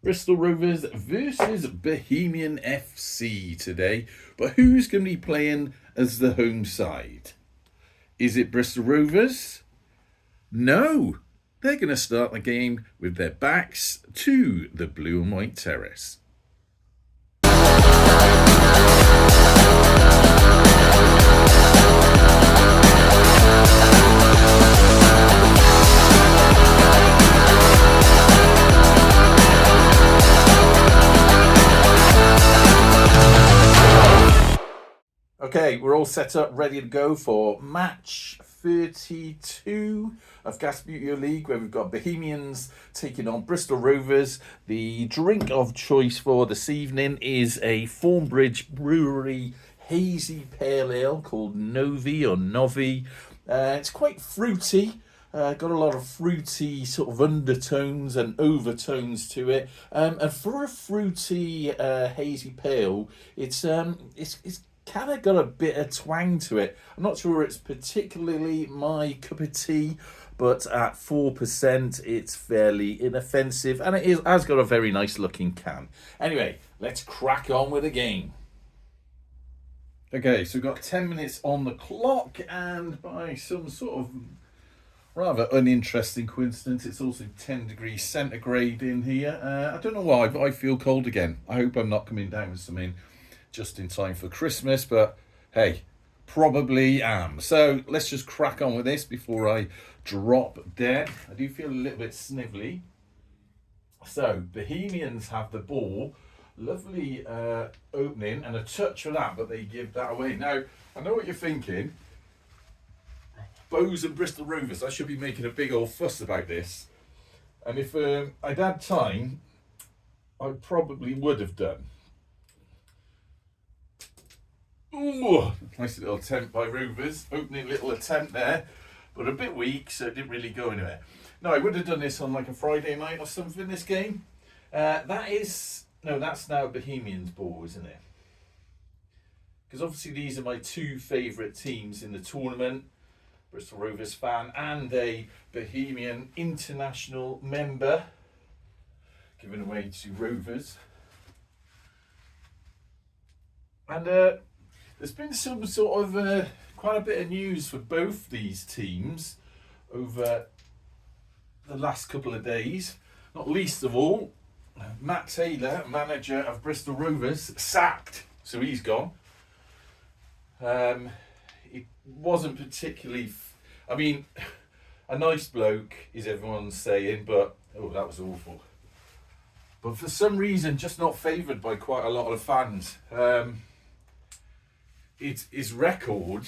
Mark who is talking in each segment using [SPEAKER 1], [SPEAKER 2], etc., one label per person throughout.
[SPEAKER 1] Bristol Rovers versus Bohemian FC today. But who's going to be playing as the home side? Is it Bristol Rovers? No. They're going to start the game with their backs to the blue and white terrace. Okay, we're all set up, ready to go for match 32 of Gasbbuteo League, where we've got Bohemians taking on Bristol Rovers. The drink of choice for this evening is a Thornbridge Brewery hazy pale ale called Novi or Novi. It's quite fruity. Got a lot of fruity sort of undertones and overtones to it. And for a fruity hazy pale, it's kind of got a bit of twang to it. I'm not sure it's particularly my cup of tea, but at 4%, it's fairly inoffensive, and it has got a very nice looking can. Anyway, let's crack on with the game. Okay, so we've got 10 minutes on the clock, and by some sort of rather uninteresting coincidence, it's also 10 degrees centigrade in here. I don't know why, but I feel cold again. I hope I'm not coming down with something just in time for Christmas, but hey, probably am. So let's just crack on with this before I drop dead. I do feel a little bit snivelly. So Bohemians have the ball. Lovely opening and a touch for that, but they give that away. Now, I know what you're thinking. BOHs and Bristol Rovers, I should be making a big old fuss about this. And if I'd had time, I probably would have done. Ooh, nice little attempt by Rovers. Opening little attempt there, but a bit weak, so it didn't really go anywhere. No, I would have done this on like a Friday night or something, this game. That's now Bohemians' ball, isn't it? Because obviously these are my two favourite teams in the tournament. Bristol Rovers fan and a Bohemian international member. Given away to Rovers. And there's been some sort of quite a bit of news for both these teams over the last couple of days. Not least of all, Matt Taylor, manager of Bristol Rovers, sacked. So he's gone. It wasn't particularly... I mean, a nice bloke is everyone's saying, but... Oh, that was awful. But for some reason, just not favoured by quite a lot of fans. His record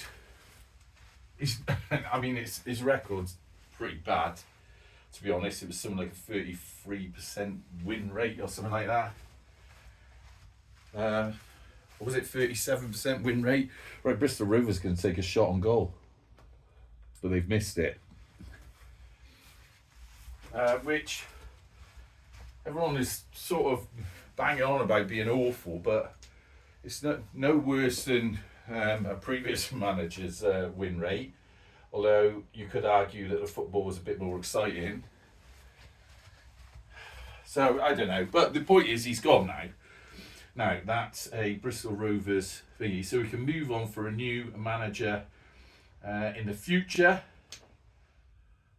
[SPEAKER 1] is, his record's pretty bad, to be honest. It was something like a 33% win rate or something like that. Or was it 37% win rate? Right, Bristol Rovers can take a shot on goal, but they've missed it. Which everyone is sort of banging on about being awful, but it's no worse than a previous manager's win rate, although you could argue that the football was a bit more exciting. So I don't know, but the point is he's gone now. Now that's a Bristol Rovers thingy, so we can move on for a new manager in the future.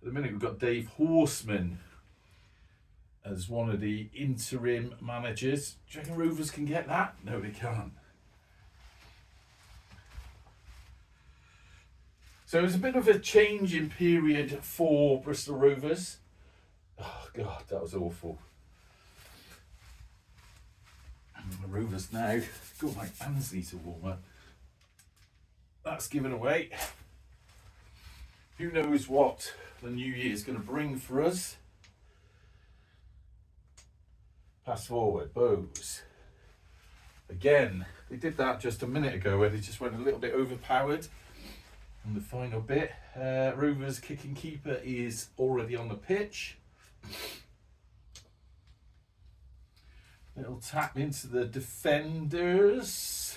[SPEAKER 1] At the minute we've got Dave Horseman as one of the interim managers. Do you reckon Rovers can get that? No, they can't. So it's a bit of a changing period for Bristol Rovers. Oh God, that was awful. The Rovers now. God, my hands need to warm up. That's given away. Who knows what the new year is going to bring for us. Pass forward, BOHs. Again, they did that just a minute ago where they just went a little bit overpowered. On the final bit, Rovers kicking keeper is already on the pitch. Little tap into the defenders.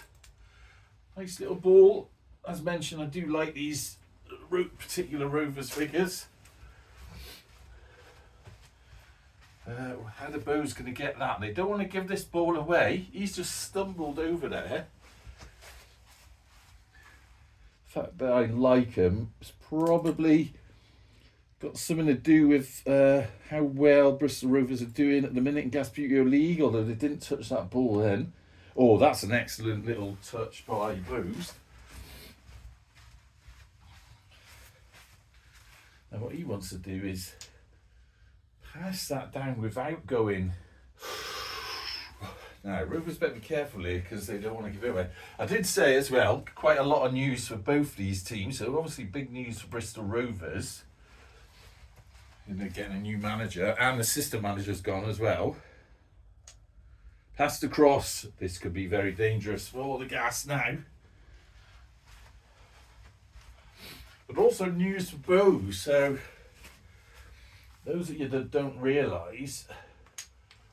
[SPEAKER 1] Nice little ball. As mentioned, I do like these particular Rovers figures. How the Bows going to get that? They don't want to give this ball away. He's just stumbled over there. The fact that I like him is probably got something to do with how well Bristol Rovers are doing at the minute in Gasbbuteo League, although they didn't touch that ball then. Oh, that's an excellent little touch by Bows. And what he wants to do is pass that down without going. Now, Rovers better be careful here because they don't want to give it away. I did say as well, quite a lot of news for both these teams. So obviously big news for Bristol Rovers. And they're getting a new manager and the assistant manager's gone as well. Passed across. This could be very dangerous for the Gas now. But also news for Bows. So those of you that don't realise,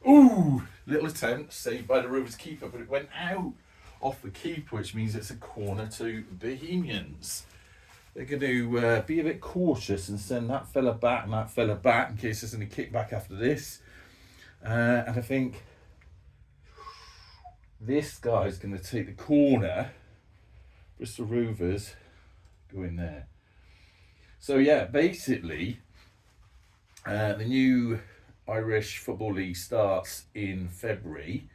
[SPEAKER 1] ooh, little attempt saved by the Rovers keeper, but it went out off the keeper, which means it's a corner to Bohemians. They're going to be a bit cautious and send that fella back and that fella back in case there's any kickback after this. And I think this guy's going to take the corner. Bristol Rovers go in there. So yeah, basically, the new Irish Football League starts in February,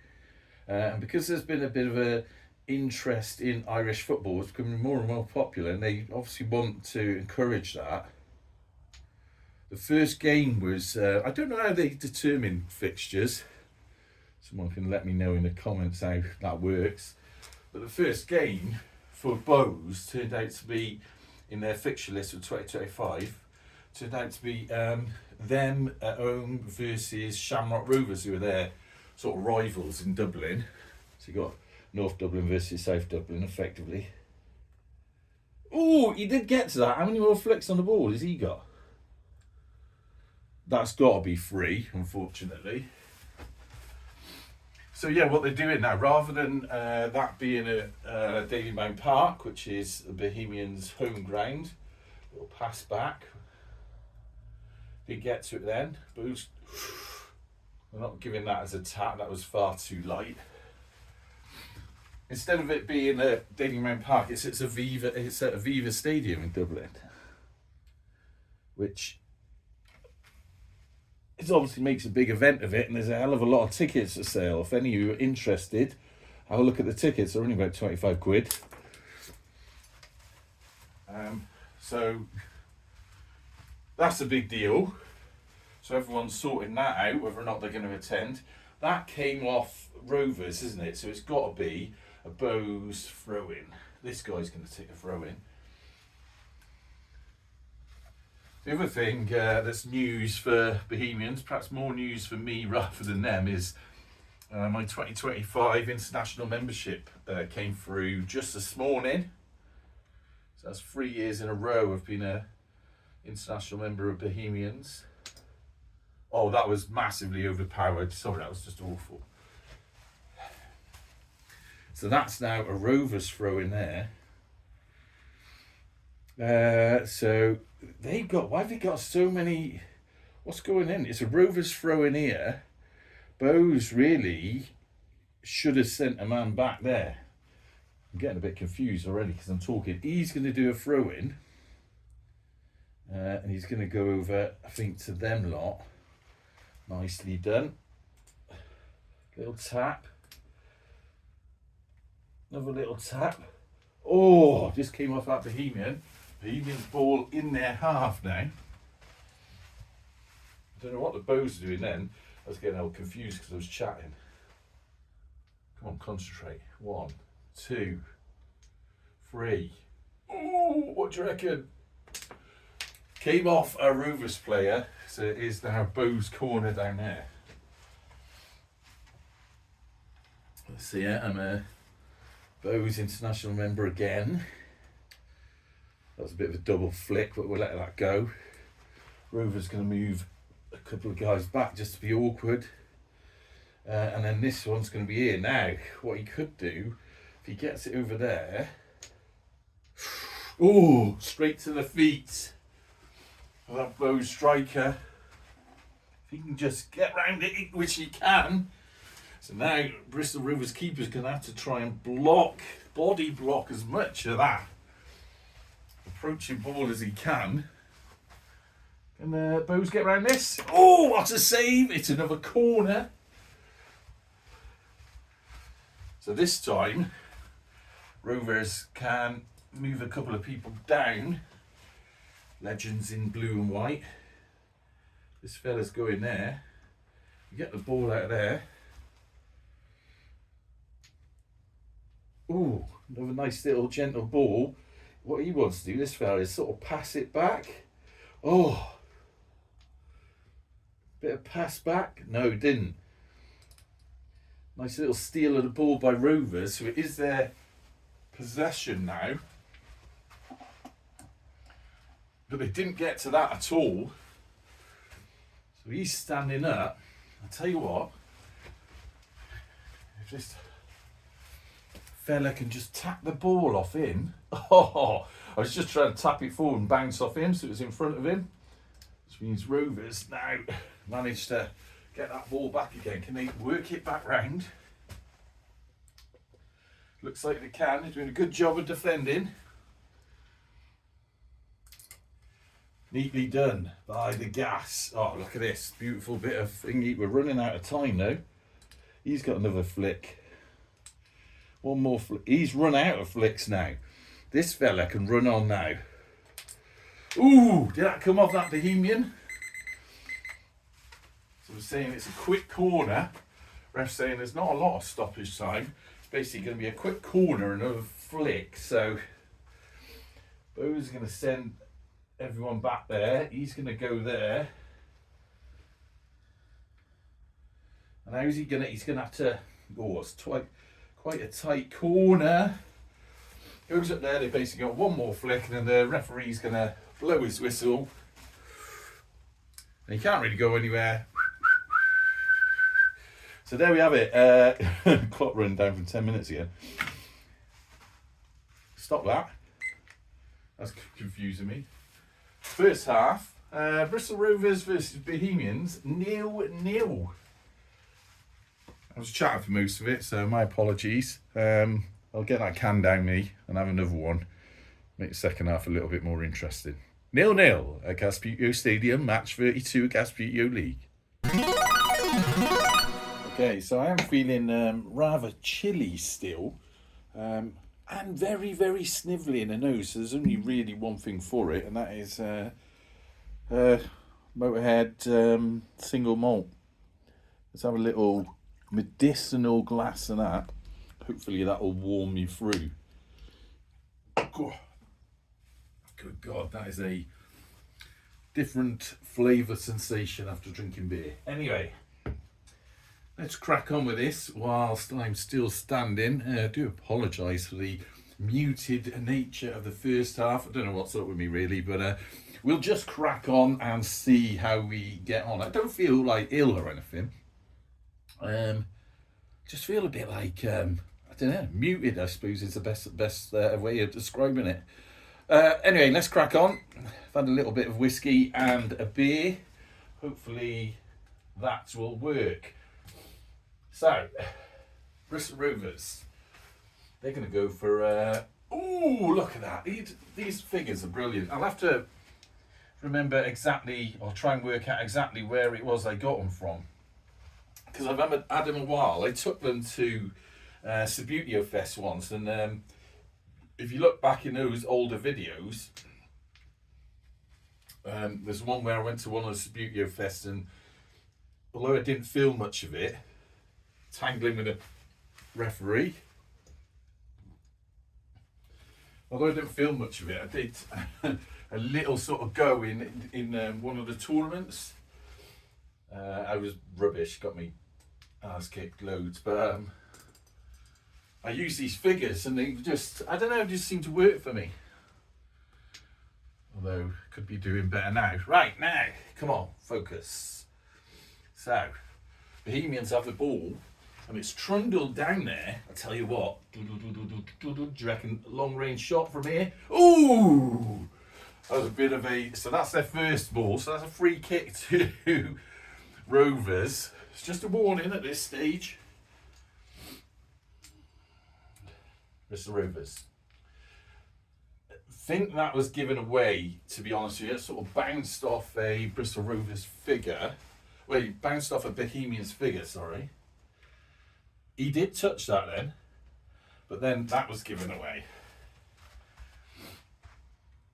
[SPEAKER 1] and because there's been a bit of a interest in Irish football, it's becoming more and more popular, and they obviously want to encourage that. The first game was, I don't know how they determine fixtures. Someone can let me know in the comments how that works. But the first game for Bows turned out to be, in their fixture list for 2025, turned out to be them at home versus Shamrock Rovers, who are their sort of rivals in Dublin. So you got North Dublin versus South Dublin, effectively. Oh, he did get to that. How many more flicks on the ball has he got? That's got to be free, unfortunately. So yeah, what they're doing now, rather than that being a Dalymount Park, which is the Bohemians' home ground, little pass back. They get to it then. Boost. We're not giving that as a tap. That was far too light. Instead of it being a Dalymount Park, it's at Aviva Stadium in Dublin, which it obviously makes a big event of it, and there's a hell of a lot of tickets for sale. If any of you are interested, have a look at the tickets. They're only about 25 quid. So that's a big deal. So everyone's sorting that out, whether or not they're going to attend. That came off Rovers, isn't it? So it's got to be a Bows throw-in. This guy's going to take a throw-in. The other thing that's news for Bohemians, perhaps more news for me rather than them, is my 2025 international membership came through just this morning. So that's 3 years in a row I've been a international member of Bohemians. Oh, that was massively overpowered. Sorry, that was just awful. So that's now a Rovers throw in there. So they've got, why have they got so many? What's going in? It's a Rovers throw in here. Bows really should have sent a man back there. I'm getting a bit confused already because I'm talking. He's going to do a throw in. And he's going to go over, I think, to them lot. Nicely done. Little tap. Another little tap. Oh, just came off that Bohemian. Bohemian's ball in their half now. I don't know what the Bows are doing then. I was getting all confused because I was chatting. Come on, concentrate. 1, 2, 3. Oh, what do you reckon? Came off a Rovers player, so it is now Bows corner down there. Let's see, I'm a Bows international member again. That was a bit of a double flick, but we'll let that go. Rovers going to move a couple of guys back just to be awkward. And then this one's going to be here. Now, what he could do, if he gets it over there. Oh, straight to the feet. That Bows striker. If he can just get round it, which he can. So now Bristol Rovers keeper's going to have to try and body block as much of that approaching ball as he can. Can BOHs get around this? Oh, what a save! It's another corner. So this time, Rovers can move a couple of people down. Legends in blue and white. This fella's going there. You get the ball out of there. Ooh, another nice little gentle ball. What he wants to do, this fella, is sort of pass it back. Oh, bit of pass back. No, it didn't. Nice little steal of the ball by Rovers, so it is their possession now. But they didn't get to that at all. So he's standing up. I'll tell you what, if this fella can just tap the ball off him. Oh, I was just trying to tap it forward and bounce off him so it was in front of him. Which means Rovers now managed to get that ball back again. Can they work it back round? Looks like they can. They're doing a good job of defending. Neatly done by the Gas. Oh, look at this. Beautiful bit of thingy. We're running out of time now. He's got another flick. One more flick. He's run out of flicks now. This fella can run on now. Ooh, did that come off that Bohemian? So we're saying it's a quick corner. Ref saying there's not a lot of stoppage time. It's basically going to be a quick corner and another flick. So BOHs going to send everyone back there. He's going to go there. And how's he going to? He's going to have to. Oh, it's quite a tight corner. Goes up there. They basically got one more flick, and then the referee's going to blow his whistle. And he can't really go anywhere. So there we have it. Clock running down from 10 minutes ago. Stop that. That's confusing me. First half, Bristol Rovers versus Bohemians, 0-0. I was chatting for most of it, so my apologies. I'll get that can down me and have another one. Make the second half a little bit more interesting. 0-0 at Gasbbuteo Stadium, match 32 Gasbbuteo League. Okay, so I am feeling rather chilly still. And very, very snivelly in the nose. So there's only really one thing for it, and that is Motorhead single malt. Let's have a little medicinal glass of that. Hopefully that will warm you through. Good God, that is a different flavour sensation after drinking beer. Anyway, let's crack on with this whilst I'm still standing. I do apologise for the muted nature of the first half. I don't know what's up with me really, but we'll just crack on and see how we get on. I don't feel like ill or anything. Just feel a bit like, I don't know, muted I suppose is the best way of describing it. Anyway, let's crack on. I've had a little bit of whiskey and a beer. Hopefully that will work. So, Bristol Rovers, they're going to go for, ooh, look at that. These figures are brilliant. I'll have to remember exactly, or try and work out exactly where it was I got them from. Because I've had them a while. I took them to Sabuteo Fest once, and if you look back in those older videos, there's one where I went to one of the Sabuteo Fest, and although I didn't feel much of it, tangling with a referee. Although I didn't feel much of it, I did a little sort of go in one of the tournaments. I was rubbish, got me ass kicked loads, but I use these figures and they just, I don't know, just seem to work for me. Although, could be doing better now. Right, now, come on, focus. So, Bohemians have the ball. And it's trundled down there. I tell you what. Do you reckon long range shot from here? Ooh! That was a bit of a... So that's their first ball. So that's a free kick to Rovers. It's just a warning at this stage. Bristol Rovers. I think that was given away, to be honest with you. It sort of bounced off a Bristol Rovers figure. Well, he bounced off a Bohemians figure, sorry. He did touch that then, but then that was given away.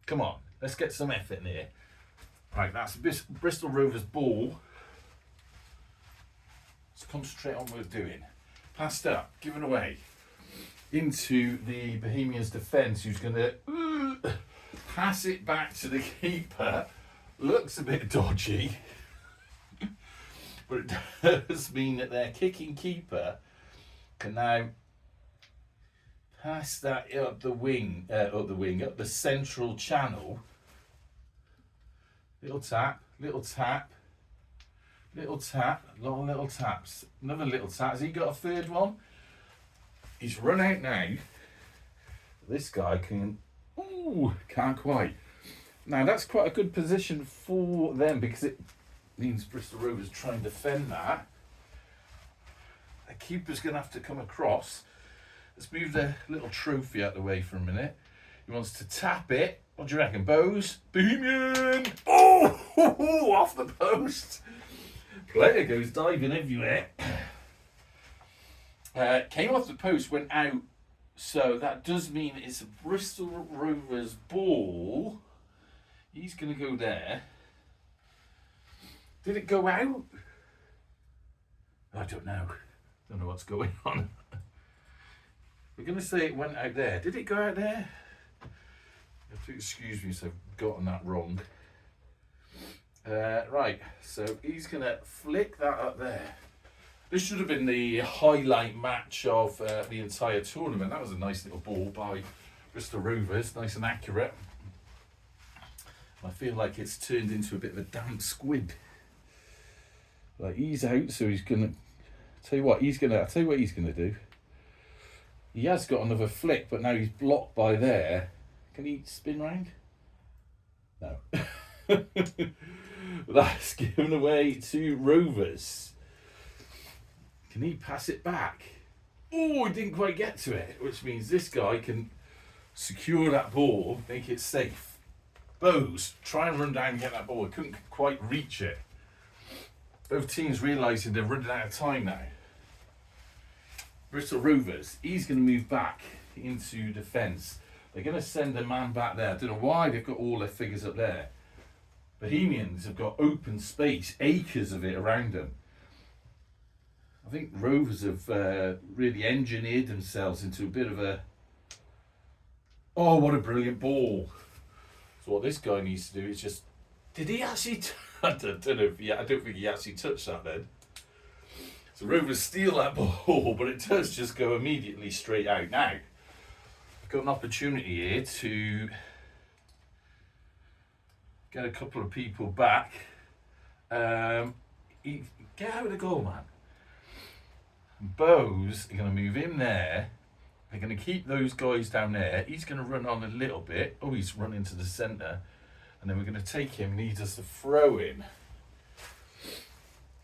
[SPEAKER 1] Come on, let's get some effort in here. Right, that's Bristol Rovers ball. Let's concentrate on what we're doing. Passed up, given away. Into the Bohemians defence, who's going to pass it back to the keeper. Looks a bit dodgy, but it does mean that their kicking keeper can now pass that up the central channel. Little tap, little tap, little tap, long little taps. Another little tap. Has he got a third one? He's run out now. This guy can't quite. Now that's quite a good position for them because it means Bristol Rovers try and defend that. The keeper's going to have to come across. Let's move the little trophy out of the way for a minute. He wants to tap it. What do you reckon, Bohs? Bohemian! Oh, off the post. Player goes diving everywhere. Came off the post, went out, so that does mean it's a Bristol Rovers ball. He's going to go there. Did it go out? I don't know. Don't know what's going on. We're going to say it went out there. Did it go out there? You have to excuse me if I've gotten that wrong. Right, so he's going to flick that up there. This should have been the highlight match of the entire tournament. That was a nice little ball by Bristol Rovers, nice and accurate. I feel like it's turned into a bit of a damp squib. Like he's out, so he's gonna. I'll tell you what he's gonna do. He has got another flick, but now he's blocked by there. Can he spin round? No. That's given away to Rovers. Can he pass it back? Oh, he didn't quite get to it, which means this guy can secure that ball, make it safe. Bohs, try and run down and get that ball. He couldn't quite reach it. Both teams realising they're running out of time now. Bristol Rovers, he's going to move back into defence. They're going to send a man back there. I don't know why they've got all their figures up there. Bohemians have got open space, acres of it around them. I think Rovers have really engineered themselves into a bit of a... Oh, what a brilliant ball. So what this guy needs to do is just... Did he actually... I don't know if I don't think he actually touched that then. So Rovers steal that ball, but it does just go immediately straight out. Now, I've got an opportunity here to get a couple of people back. Get out of the goal, man. Bohs are going to move him there. They're going to keep those guys down there. He's going to run on a little bit. Oh, he's run into the centre. And then we're going to take him and he does the throw in.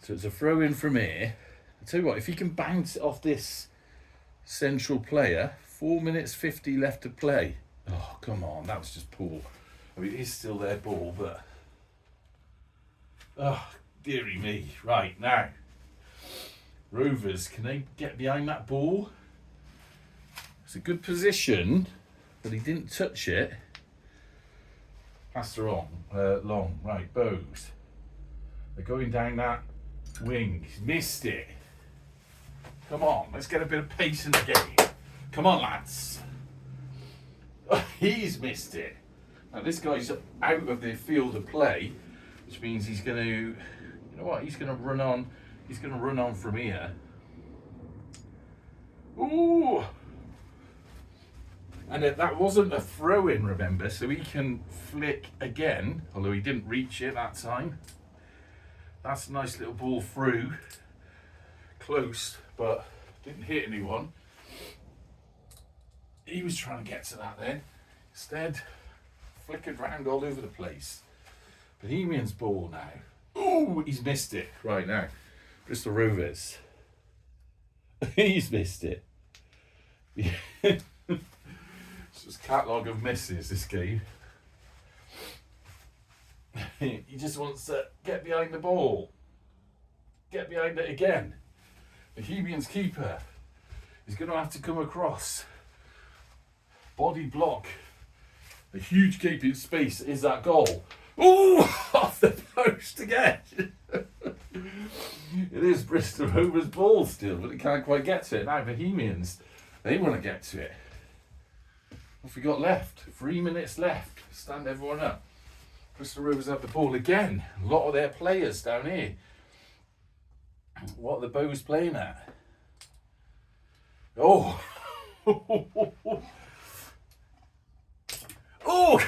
[SPEAKER 1] So it's a throw in from here. I'll tell you what, if he can bounce it off this central player, 4 minutes 50 left to play. Oh, come on, that was just poor. I mean, it is still their ball, but... Oh, dearie me. Right, now. Rovers, can they get behind that ball? It's a good position, but he didn't touch it. Pass her on, long. Right, Bohs. They're going down that wing. He's missed it. Come on, let's get a bit of pace in the game. Come on, lads. Oh, he's missed it. Now this guy's out of the field of play, which means he's going to, you know what? He's going to run on. He's going to run on from here. Ooh. And that wasn't a throw-in, remember, so he can flick again, although he didn't reach it that time. That's a nice little ball through. Close, but didn't hit anyone. He was trying to get to that then. Instead, flickered round all over the place. Bohemians ball now. Oh, he's missed it. Right now, Bristol Rovers. He's missed it. It's just catalogue of misses, this game. He just wants to get behind the ball. Get behind it again. Bohemians keeper is going to have to come across. Body block. A huge gaping space is that goal. Oh, off the post again. It is Bristol Rovers' ball still, but it can't quite get to it. Now Bohemians, they want to get to it. What have we got left? 3 minutes left. Stand everyone up. Bristol Rovers have the ball again. A lot of their players down here. What are the BOHs playing at? Oh. Oh.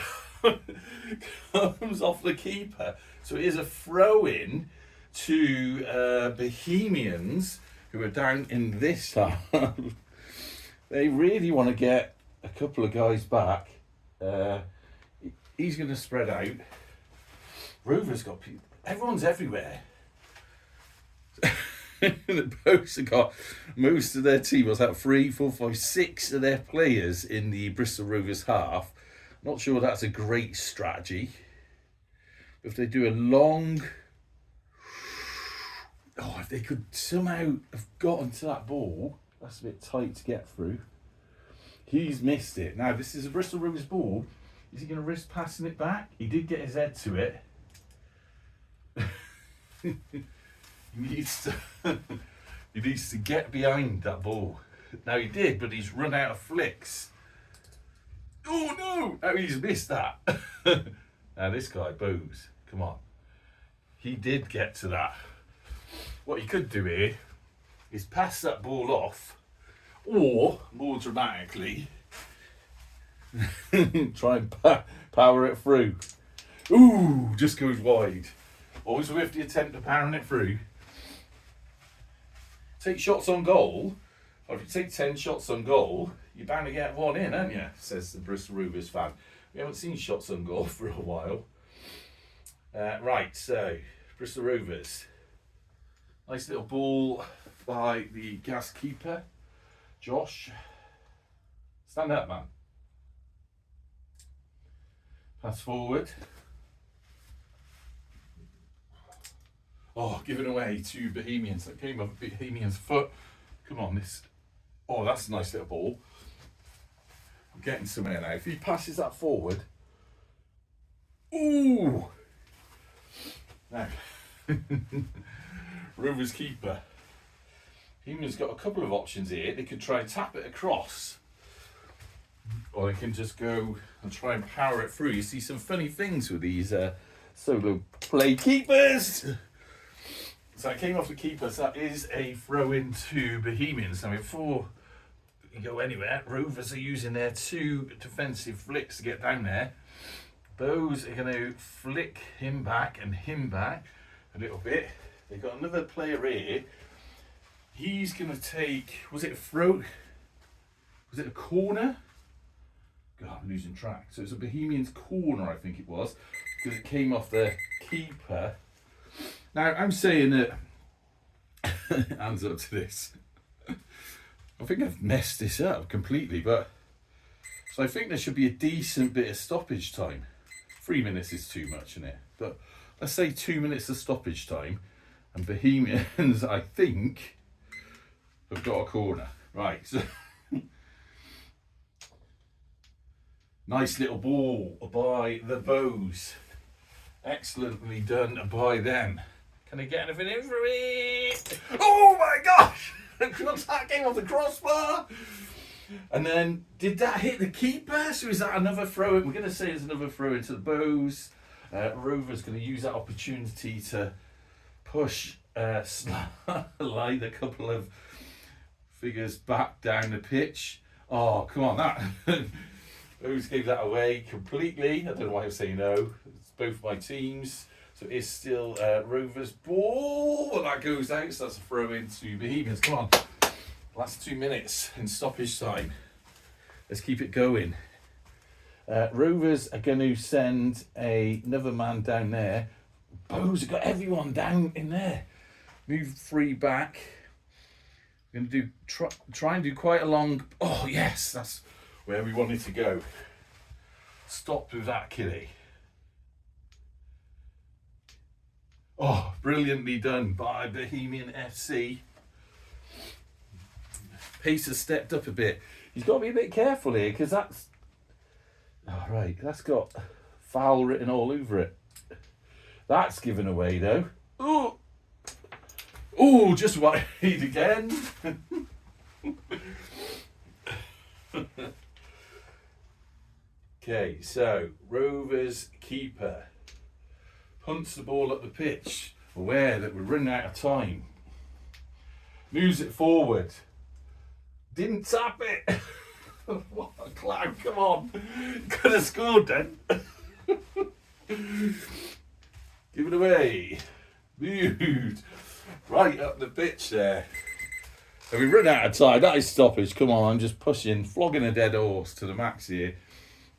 [SPEAKER 1] Comes off the keeper. So it is a throw-in to Bohemians, who are down in this half. They really want to get a couple of guys back. He's going to spread out. Rovers got people. Everyone's everywhere. The BOHs have got most of their team. Was that 3, 4, 5, 6 of their players in the Bristol Rovers half? Not sure that's a great strategy. If they do a long... Oh, if they could somehow have gotten to that ball, that's a bit tight to get through. He's missed it. Now, this is a Bristol Rovers ball. Is he going to risk passing it back? He did get his head to it. He needs to get behind that ball. Now, he did, but he's run out of flicks. Oh, no! Oh, he's missed that. Now, this guy, BOHs, come on. He did get to that. What he could do here is pass that ball off, or, more dramatically, try and power it through. Ooh, just goes wide. Always with the attempt of powering it through. Take shots on goal, or if you take 10 shots on goal, you're bound to get one in, aren't you? Says the Bristol Rovers fan. We haven't seen shots on goal for a while. Right, so, Bristol Rovers. Nice little ball by the Gas keeper, Josh. Stand up, man. Pass forward. Oh, given away to Bohemians. That came off Bohemians' foot. Come on, this. Oh, that's a nice little ball. I'm getting somewhere now. If he passes that forward. Ooh! Now. Rovers keeper. Bohemians got a couple of options here. They could try and tap it across. Or they can just go and try and power it through. You see some funny things with these solo play keepers. So it came off the keeper, so that is a throw into Bohemians. Now before you go anywhere, Rovers are using their 2 defensive flicks to get down there. Those are going to flick him back and him back a little bit. They've got another player here. He's going to take, was it a throw? Was it a corner? God, I'm losing track. So it's a Bohemians corner, I think it was, because it came off the keeper. Now, I'm saying that, hands up to this, I think I've messed this up completely, but, so I think there should be a decent bit of stoppage time. 3 minutes is too much, isn't it? But let's say 2 minutes of stoppage time, and Bohemians, I think, have got a corner. Right, so, nice little ball by the BOHs. Excellently done by them. Can I get anything in for it? Oh my gosh! That came off the crossbar. And then, did that hit the keeper? So is that another throw in? We're going to say it's another throw into the BOHs. Rovers going to use that opportunity to push, slide a couple of figures back down the pitch. Oh, come on, that. BOHs gave that away completely. I don't know why I'm saying no. It's both my teams. So it's still Rovers ball. And that goes out. So that's a throw into Bohemians. Come on. Last 2 minutes in stoppage time. Let's keep it going. Rovers are going to send another man down there. Bohs have got everyone down in there. Move 3 back. We're going to do try and do quite a long. Oh yes, that's where we wanted to go. Stop with that, Kitty. Oh, brilliantly done by Bohemian FC. Pace has stepped up a bit. He's got to be a bit careful here because that's. Oh, right, that's got foul written all over it. That's given away though. Oh, oh, just wide again. Okay, so Rovers keeper punts the ball up the pitch, aware that we're running out of time. Moves it forward. Didn't tap it. What a clown, come on. Could have scored then. Give it away. Moved. Right up the pitch there. And we run out of time. That is stoppage. Come on, I'm just pushing, flogging a dead horse to the max here.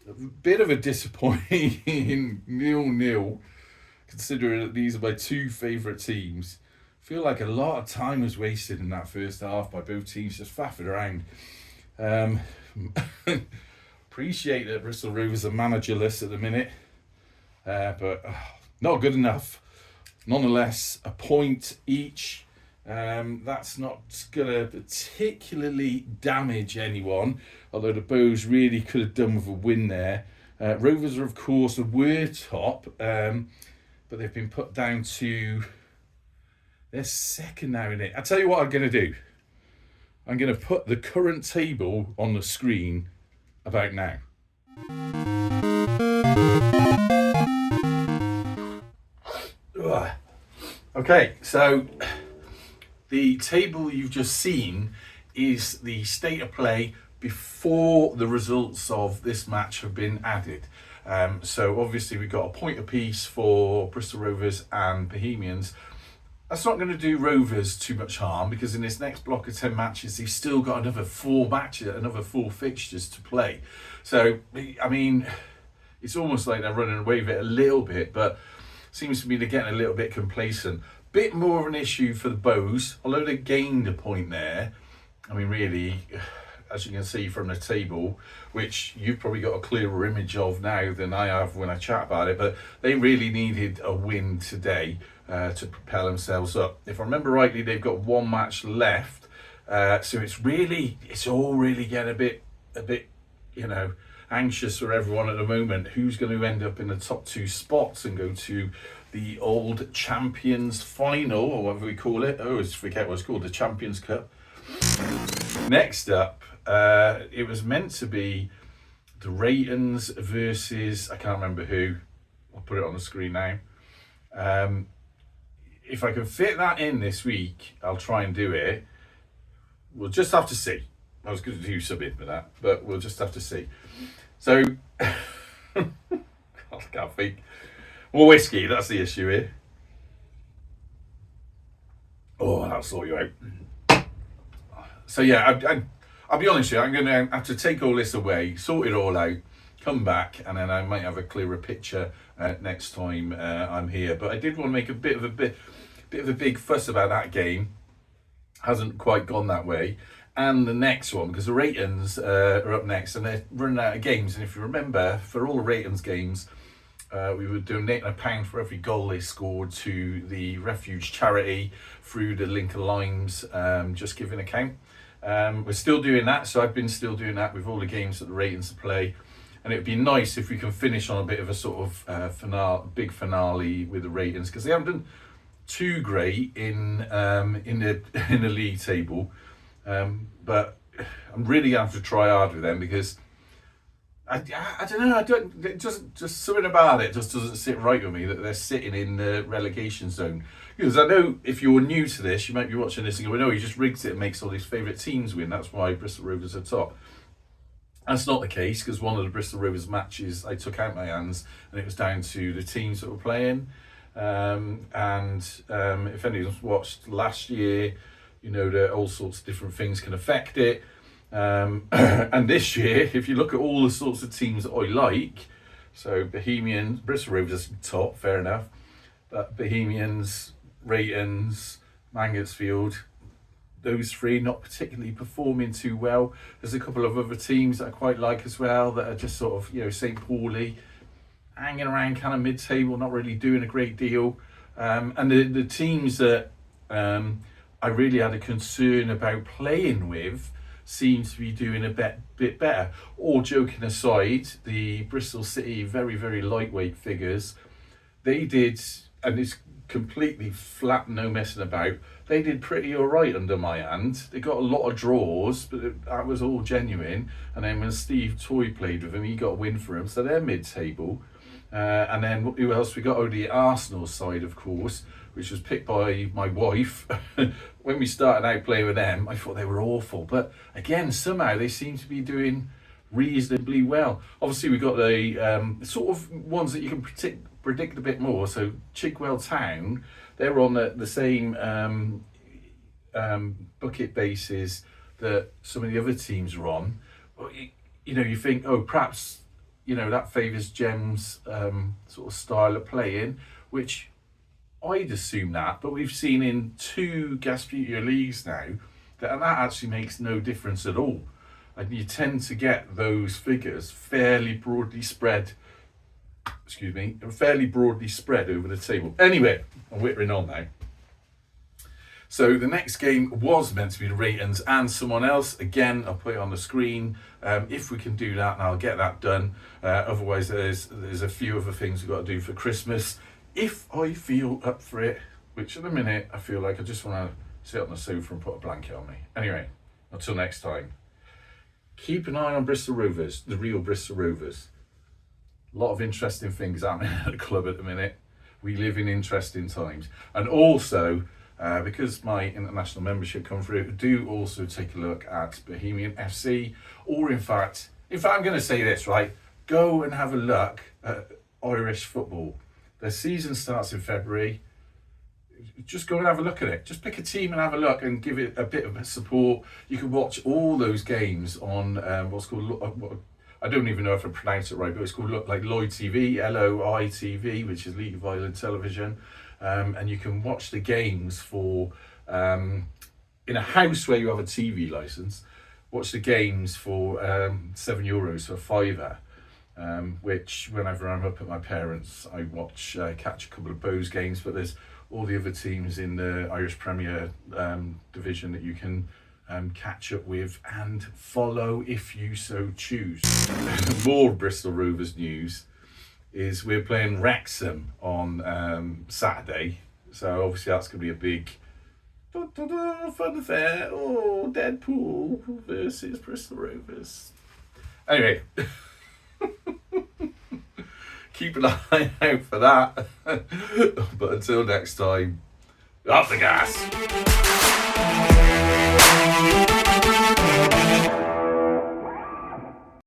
[SPEAKER 1] A bit of a disappointing 0-0, considering that these are my 2 favourite teams. I feel like a lot of time was wasted in that first half by both teams just faffing around. Appreciate that Bristol Rovers are managerless at the minute, but not good enough. Nonetheless, a point each. That's not going to particularly damage anyone, although the Bohs really could have done with a win there. Rovers are, of course, were top, but they've been put down to their second now in it. I'll tell you what I'm going to do. I'm going to put the current table on the screen about now. Okay, so the table you've just seen is the state of play before the results of this match have been added. So obviously we've got a point apiece for Bristol Rovers and Bohemians. That's not going to do Rovers too much harm because in this next block of 10 matches, they've still got another 4 fixtures to play. So, I mean, it's almost like they're running away with it a little bit, but seems to me they're getting a little bit complacent. Bit more of an issue for the Bohs, although they gained a point there. I mean, really, as you can see from the table, which you've probably got a clearer image of now than I have when I chat about it, but they really needed a win today to propel themselves up. If I remember rightly, they've got 1 match left, so it's all really getting a bit, anxious for everyone at the moment. Who's going to end up in the top 2 spots and go to the old Champions Final, or whatever we call it? I always forget what it's called, the Champions Cup. Next up, it was meant to be the Raytons versus, I can't remember who. I'll put it on the screen now. If I can fit that in this week, I'll try and do it. We'll just have to see. I was going to do something with that, but we'll just have to see. So, I can't think. More whiskey, that's the issue here. Oh, that'll sort you out. So yeah, I'll be honest with you, I'm going to have to take all this away, sort it all out, come back, and then I might have a clearer picture next time I'm here. But I did want to make a bit of a big fuss about that game. Hasn't quite gone that way. And the next one, because the Raytons are up next, and they're running out of games. And if you remember, for all the Raytons games, we were donating £1 for every goal they scored to the Refuge charity through the Lincoln Limes Just Giving account. We're still doing that, so I've been still doing that with all the games that the Raytons play. And it would be nice if we can finish on a bit of a sort of big finale with the Raytons, because they haven't done too great in the league table. But I'm really going to have to try hard with them because I don't know. Just something about it just doesn't sit right with me that they're sitting in the relegation zone. Because I know if you're new to this, you might be watching this and go, "No, he just rigs it and makes all his favourite teams win. That's why Bristol Rovers are top." That's not the case, because one of the Bristol Rovers matches I took out my hands and it was down to the teams that were playing. If anyone's watched last year, you know that all sorts of different things can affect it. And this year, if you look at all the sorts of teams that I like, so Bohemian, Bristol Rovers top, fair enough. Bohemians, Raytons, Mangotsfield, those three not particularly performing too well. There's a couple of other teams that I quite like as well that are just sort of, you know, St. Pauli, hanging around kind of mid-table, not really doing a great deal. And the teams that I really had a concern about playing with seems to be doing a bit better. All joking aside, the Bristol City very, very lightweight figures, they did, and it's completely flat, no messing about, they did pretty all right under my hand. They got a lot of draws, but that was all genuine. And then when Steve Toy played with them, he got a win for him, so they're mid-table. And then who else we got? Oh, the Arsenal side, of course, which was picked by my wife. When we started out playing with them, I thought they were awful. But again, somehow they seem to be doing reasonably well. Obviously, we've got the sort of ones that you can predict a bit more. So Chigwell Town, they're on the same bucket basis that some of the other teams are on. Well, you know, you think, oh, perhaps, you know, that favours Gem's sort of style of playing, which I'd assume that, but we've seen in 2 Gasbbuteo leagues now that actually makes no difference at all. And you tend to get those figures fairly broadly spread, fairly broadly spread over the table. Anyway, I'm whittering on now. So the next game was meant to be the Raytons and someone else. Again, I'll put it on the screen. If we can do that, and I'll get that done. Otherwise, there's a few other things we've got to do for Christmas. If I feel up for it, which at the minute I feel like I just want to sit on the sofa and put a blanket on me. Anyway, until next time. Keep an eye on Bristol Rovers, the real Bristol Rovers. A lot of interesting things happening at the club at the minute. We live in interesting times. And also, because my international membership come through, do also take a look at Bohemian FC, or in fact, I'm going to say this, right? Go and have a look at Irish football. Their season starts in February. Just go and have a look at it. Just pick a team and have a look and give it a bit of support. You can watch all those games on what's called, I don't even know if I pronounce it right, but it's called like Lloyd TV, LOI TV, which is League of Ireland Television. And you can watch the games for, in a house where you have a TV license, watch the games for €7, so a fiver. Which whenever I'm up at my parents', I watch, catch a couple of BOHs games, but there's all the other teams in the Irish Premier division that you can catch up with and follow if you so choose. More Bristol Rovers news is we're playing Wrexham on Saturday, so obviously that's going to be a big fun affair. Oh, Deadpool versus Bristol Rovers. Anyway. Keep an eye out for that. But until next time, up the gas.